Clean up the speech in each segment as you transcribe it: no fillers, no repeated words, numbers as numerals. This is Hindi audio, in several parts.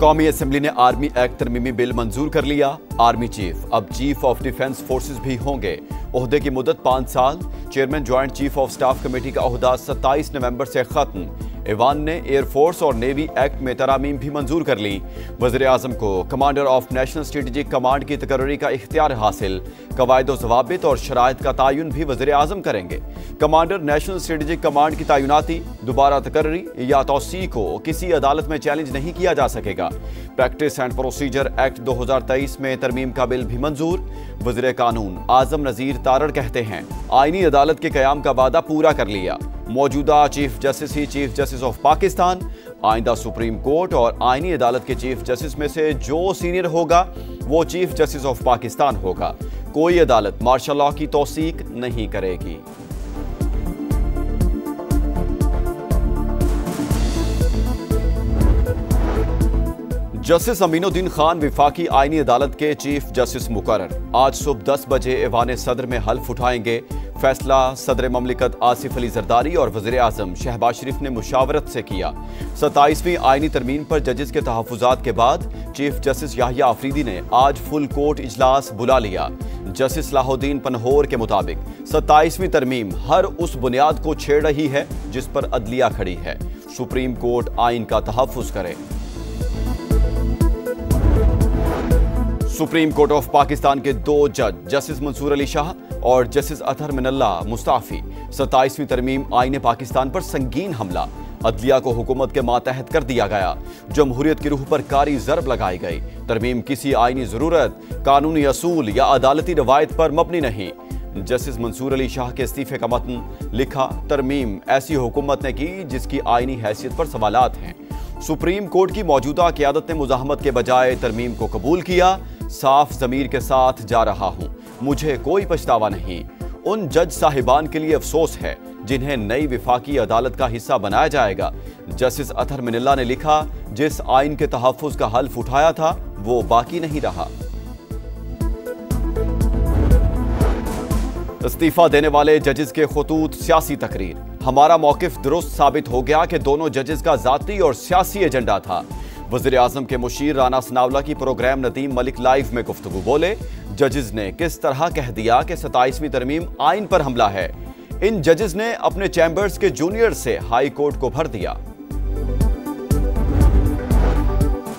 कौमी असेंबली ने आर्मी एक्ट तरमीमी बिल मंजूर कर लिया। आर्मी चीफ अब चीफ ऑफ डिफेंस फोर्सेस भी होंगे। ओहदे की मुद्दत 5 साल। Chairman joint chief of staff committee का ओहदा 27 नवंबर से खत्म। ईवान ने एयरफोर्स और नेवी एक्ट में तरामीम भी मंजूर कर ली। वज़ीर आज़म को commander of national strategic command की तकर्री का इख्तियार हासिल। कवायद व ज़वाबित और शराइत का तयन भी वज़ीर आज़म करेंगे। कमांडर नेशनल स्ट्रेटेजिक कमांड की तैनाती, दोबारा तकर्री या तौसी को किसी अदालत में चैलेंज नहीं किया जा सकेगा। प्रैक्टिस एंड प्रोसीजर एक्ट 2023 में तरमीम का बिल भी मंजूर। वज़ीर कानून आज़म नज़ीर तारड़ कहते हैं, आईनी अदालत के क़याम का वादा पूरा कर लिया। मौजूदा chief justice he chief justice of Pakistan. आइंदा सुप्रीम कोर्ट और आईनी अदालत के चीफ जस्टिस में से जो सीनियर होगा वो चीफ जस्टिस ऑफ पाकिस्तान होगा। कोई अदालत मार्शल लॉ की तौसीक नहीं करेगी। जस्टिस अमीनुद्दीन खान विफाकी आईनी अदालत के चीफ जस्टिस मुकर्रर। आज सुबह 10 बजे ऐवान सदर में हल्फ उठाएंगे। फैसला सदर ममलिकत आसिफ अली जरदारी और वज़ीर आज़म शहबाज शरीफ ने मुशावरत से किया। 27वीं आईनी तरमीम पर जजेस के तहफ़्फ़ुज़ात के बाद चीफ जस्टिस याहिया अफरीदी ने आज फुल कोर्ट इजलास बुला लिया। जस्टिस सलाहुद्दीन पनहोर के मुताबिक 27वीं तरमीम हर उस बुनियाद को छेड़ रही है जिस पर अदलिया खड़ी है। सुप्रीम कोर्ट आइन का तहफ़्फ़ुज़ करे। सुप्रीम कोर्ट ऑफ पाकिस्तान के 2 जज जस्टिस मंसूर अली शाह और जस्टिस अतहर मिनल्ला मुस्ताफी 27वीं तरमीम आईन पाकिस्तान पर संगीन हमला। अदलिया को हुकूमत के मातहत कर दिया गया। जमहूरियत की रूह पर कारी ज़रब लगाई गई। तरमीम किसी आईनी ज़रूरत, कानूनी असूल या अदालती रवायत पर मबनी नहीं। जस्टिस मंसूर अली शाह के इस्तीफे का मतन लिखा, तरमीम ऐसी हुकूमत ने की जिसकी आईनी हैसियत पर सवालात हैं। सुप्रीम कोर्ट की मौजूदा क़यादत ने मुज़ाहमत के बजाय तरमीम को कबूल किया। साफ ज़मीर के साथ जा रहा हूं, मुझे कोई पछतावा नहीं। उन जज साहिबान के लिए अफसोस है जिन्हें नई विफाकी अदालत का हिस्सा बनाया जाएगा। जस्टिस अतहर मिनल्ला ने लिखा, जिस आइन के तहफ़्फ़ुज़ का हल्फ उठाया था वो बाकी नहीं रहा। इस्तीफा देने वाले जजेस के खुतूत सियासी तकरीर। हमारा मौक़िफ़ दुरुस्त साबित हो गया कि दोनों जजेस का ज़ाती और सियासी एजेंडा था। वज़ीर आज़म के मुशीर राना सनावला की प्रोग्राम नदीम मलिक लाइव में गुफ्तगू। बोले, जजेस ने किस तरह कह दिया कि 27वीं तरमीम आइन पर हमला है। इन जजेस ने अपने चैम्बर्स के जूनियर से हाई कोर्ट को भर दिया।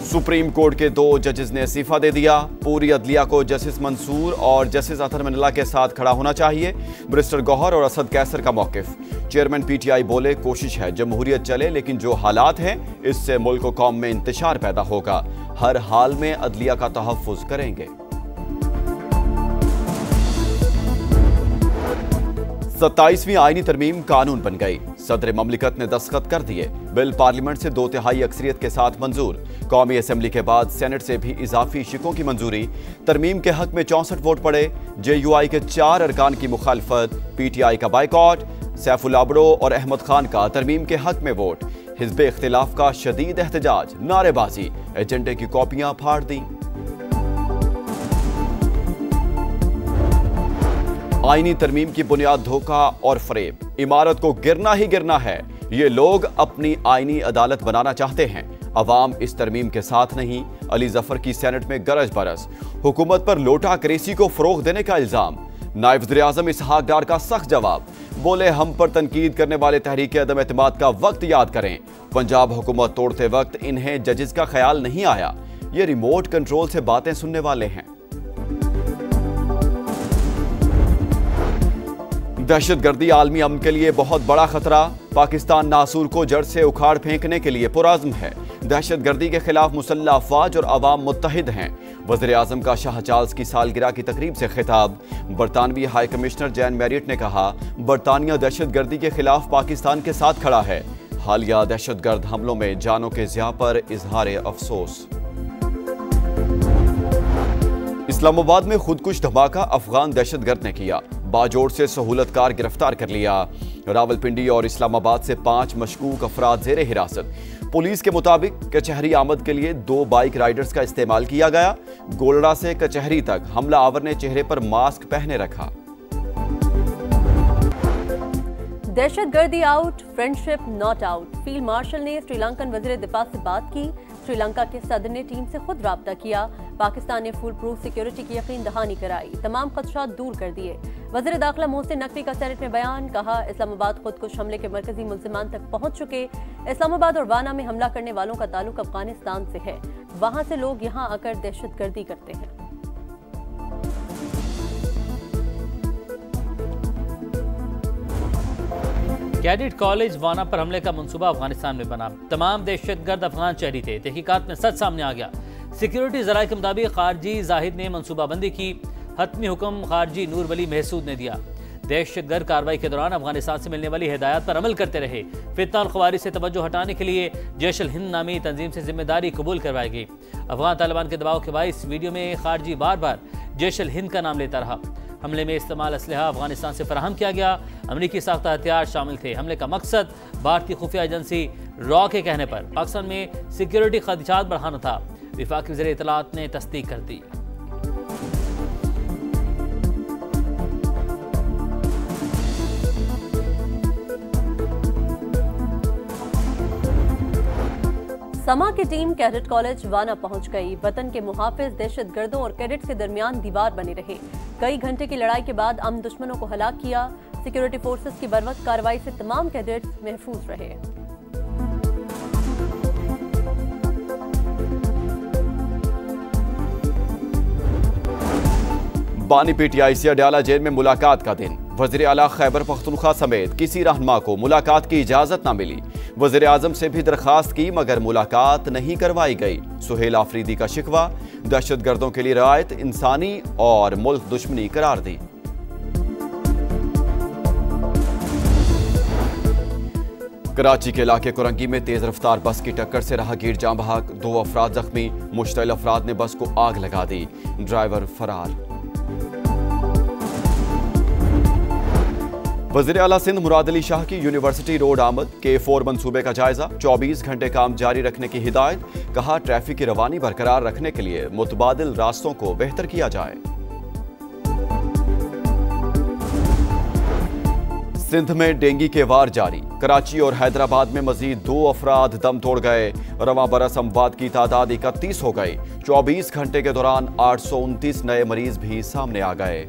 सुप्रीम कोर्ट के 2 जजेस ने इस्तीफा दे दिया। पूरी अदलिया को जस्टिस मंसूर और जस्टिस अतहर मिनल्ला के साथ खड़ा होना चाहिए। बैरिस्टर गौहर और असद कैसर का मौक़िफ़। चेयरमैन पीटीआई बोले, कोशिश है जमहूरियत चले, लेकिन जो हालात हैं इससे मुल्क व कौम में इंतशार पैदा होगा। हर हाल में अदलिया का तहफ़्फ़ुज़ करेंगे। 27वीं आईनी तरमीम कानून बन गई। सदर ममलिकत ने दस्तखत कर दिए। बिल पार्लियामेंट से 2/3 अक्सरियत के साथ मंजूर। कौमी असेंबली के बाद सेनेट से भी इजाफी शिकों की मंजूरी। तरमीम के हक में 64 वोट पड़े। JUI के 4 अरकान की मुखालफत। PTI का बाइकॉट। सैफुल आबड़ो और अहमद खान का तरमीम के हक में वोट। हिज़्ब इख्तिलाफ का शदीद एहतजाज, नारेबाजी, एजेंडे की कॉपियां फाड़ दी। आईनी तरमीम की बुनियाद धोखा और फरेब। इमारत को गिरना ही गिरना है। ये लोग अपनी आईनी अदालत बनाना चाहते हैं। अवाम इस तरमीम के साथ नहीं। अली जफर की सेनेट में गरज बरस। हुकूमत पर लोटा करेसी को फरोग देने का इल्जाम। नायब वज़ीर आज़म इसहाक डार का सख्त जवाब। बोले, हम पर तनकीद करने वाले तहरीक अदम एतमाद का वक्त याद करें। पंजाब हुकूमत तोड़ते वक्त इन्हें जजेस का ख्याल नहीं आया। ये रिमोट कंट्रोल से बातें सुनने वाले हैं। दहशतगर्दी आलमी अमन के लिए बहुत बड़ा खतरा। पाकिस्तान नासूर को जड़ से उखाड़ फेंकने के लिए पुरज़्म है। दहशतगर्दी के खिलाफ मुसल्लह अफवाज और अवाम मुत्तहिद हैं। वज़ीर आज़म का शाह चार्ल्स की सालगिरह की तकरीब से खिताब। बरतानवी हाई कमिश्नर जैन मैरियट ने कहा, बरतानिया दहशतगर्दी के खिलाफ पाकिस्तान के साथ खड़ा है। हालिया दहशतगर्द हमलों में जानों के ज़िया पर इजहार अफसोस। इस्लामाबाद में खुदकुश धमाका अफगान दहशतगर्द ने किया। बाजोड़ से सहूलतकार गिरफ्तार कर लिया। रावलपिंडी और इस्लामाबाद से 5 मशकूक अफराद ज़ेरे हिरासत। पुलिस के मुताबिक कचहरी आमद के लिए 2 बाइक राइडर्स का इस्तेमाल किया गया। गोलड़ा से कचहरी तक हमला आवर ने चेहरे पर मास्क पहने रखा। दहशतगर्दी out, friendship not out. Field marshal ने श्रीलंकन वजीर दिफा से बात की। श्रीलंका के सदर ने टीम से खुद राब्ता किया। पाकिस्तान ने फुल प्रूफ सिक्योरिटी की यकीन दहानी कराई, तमाम खदशात दूर कर दिए। वज़ीर दाखिला मोहसिन नकवी का सेनेट में बयान, कहा इस्लामाबाद खुदकुश हमले के मरकजी मुल्ज़िमान तक पहुंच चुके। इस्लामाबाद और वाना में हमला करने वालों का ताल्लुक अफगानिस्तान से है, वहां से लोग यहां आकर दहशतगर्दी करते हैं। कैडेट कॉलेज वाना पर हमले का मंसूबा अफगानिस्तान में बना। तमाम दहशतगर्द अफगान शहरी थे। तहकीकात में सच सामने आ गया। सिक्योरिटी जराये के मुताबिक खारजी जाहिद ने मंसूबाबंदी की। हतमी हुक्म खारजी नूर वली महसूद ने दिया। दहशतगर्द कार्रवाई के दौरान अफगानिस्तान से मिलने वाली हिदायत पर अमल करते रहे। फितना और ख़वारिज से तवज्जो हटाने के लिए जैश अल हिंद नामी तंजीम से जिम्मेदारी कबूल करवाई गई। अफगान तालिबान के दबाव के बाइस वीडियो में खारजी बार बार जैश अल हिंद का नाम लेता रहा। हमले में इस्तेमाल असलहा अफगानिस्तान से फराहम किया गया। अमरीकी साख्ता हथियार शामिल थे। हमले का मकसद भारतीय खुफिया एजेंसी रॉ के कहने पर पाकिस्तान में सिक्योरिटी खदशात बढ़ाना था। विफाकी वज़ीर इत्तलात ने तस्दीक कर दी। समा की टीम कैडेट कॉलेज वाना पहुंच गई। वतन के मुहाफिज दहशतगर्दों और कैडेट्स के दरमियान दीवार बने रहे। कई घंटे की लड़ाई के बाद अमन दुश्मनों को हलाक किया। सिक्योरिटी फोर्सेस की बरवक्त कार्रवाई से तमाम कैडेट्स महफूज रहे। बानी पीटीआई से अडयाला जेल में मुलाकात का दिन। वज़ीर आला खैबर पख्तूनख्वा समेत किसी रहनुमा को मुलाकात की इजाजत न मिली। वज़ीर आज़म से भी दरखास्त की मगर मुलाकात नहीं करवाई गई। सुहेल आफरीदी का शिकवा, दहशतगर्दों के लिए रियायत इंसानी और मुल्क दुश्मनी करार दी। कराची के इलाके कुरंगी में तेज रफ्तार बस की टक्कर से राहगीर जाँ बहक, 2 अफराद जख्मी। मुश्तइल अफराद ने बस को आग लगा दी, ड्राइवर फरार। वज़ीर आला सिंध मुराद अली शाह की यूनिवर्सिटी रोड आमद K4 मंसूबे का जायजा। 24 घंटे काम जारी रखने की हिदायत। कहा ट्रैफिक की रवानी बरकरार रखने के लिए मुतबादिल रास्तों को बेहतर किया जाए। सिंध में डेंगू के वार जारी। कराची और हैदराबाद में मजीद 2 अफराद दम तोड़ गए। रवां बरस अमवात की तादाद 31 हो गई। 24 घंटे के दौरान 829 नए मरीज भी सामने आ गए।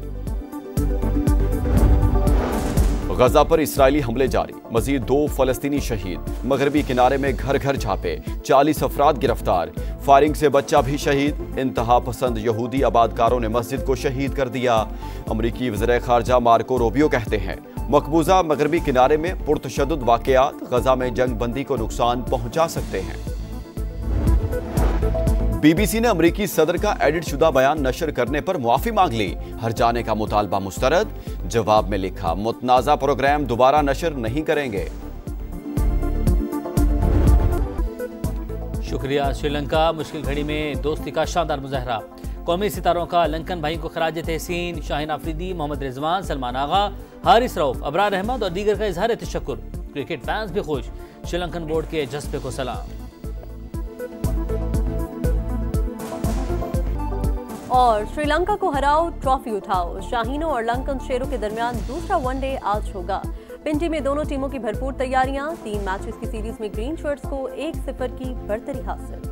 गजा पर इसराइली हमले जारी। मजीद 2 फलस्तीनी शहीद। मगरबी किनारे में घर घर झापे। 40 अफराद गिरफ्तार। फायरिंग से बच्चा भी शहीद। इंतहा पसंद यहूदी आबादकारों ने मस्जिद को शहीद कर दिया। अमरीकी वज़ीर खारजा मार्को रूबियो कहते हैं मकबूजा मगरबी किनारे में पुरतशद्दुद वाक़यात गजा में जंग बंदी को नुकसान पहुंचा सकते हैं। बीबीसी ने अमरीकी सदर का एडिट शुदा बयान नशर करने पर मुआफ़ी मांग ली। हर जाने का मुतालबा मुस्तरद। जवाब में लिखा मुतनाज़ा प्रोग्राम दोबारा नशर नहीं करेंगे। शुक्रिया। श्रीलंका मुश्किल घड़ी में दोस्ती का शानदार मुजाहरा। कौमी सितारों का लंकन भाई को खराज तहसीन। शाहीन आफरीदी, मोहम्मद रिजवान, सलमान आगा, हारिस रऊफ, अबरार अहमद और दीगर का इजहार तशक्कुर। क्रिकेट फैंस भी खुश। श्रीलंकन बोर्ड के जज्बे को सलाम। और श्रीलंका को हराओ, ट्रॉफी उठाओ। शाहीनों और लंकन शेरों के दरमियान दूसरा वनडे आज होगा। पिंडी में दोनों टीमों की भरपूर तैयारियां। 3 मैचेस की सीरीज में ग्रीन शर्ट्स को 1-0 की बढ़तरी हासिल।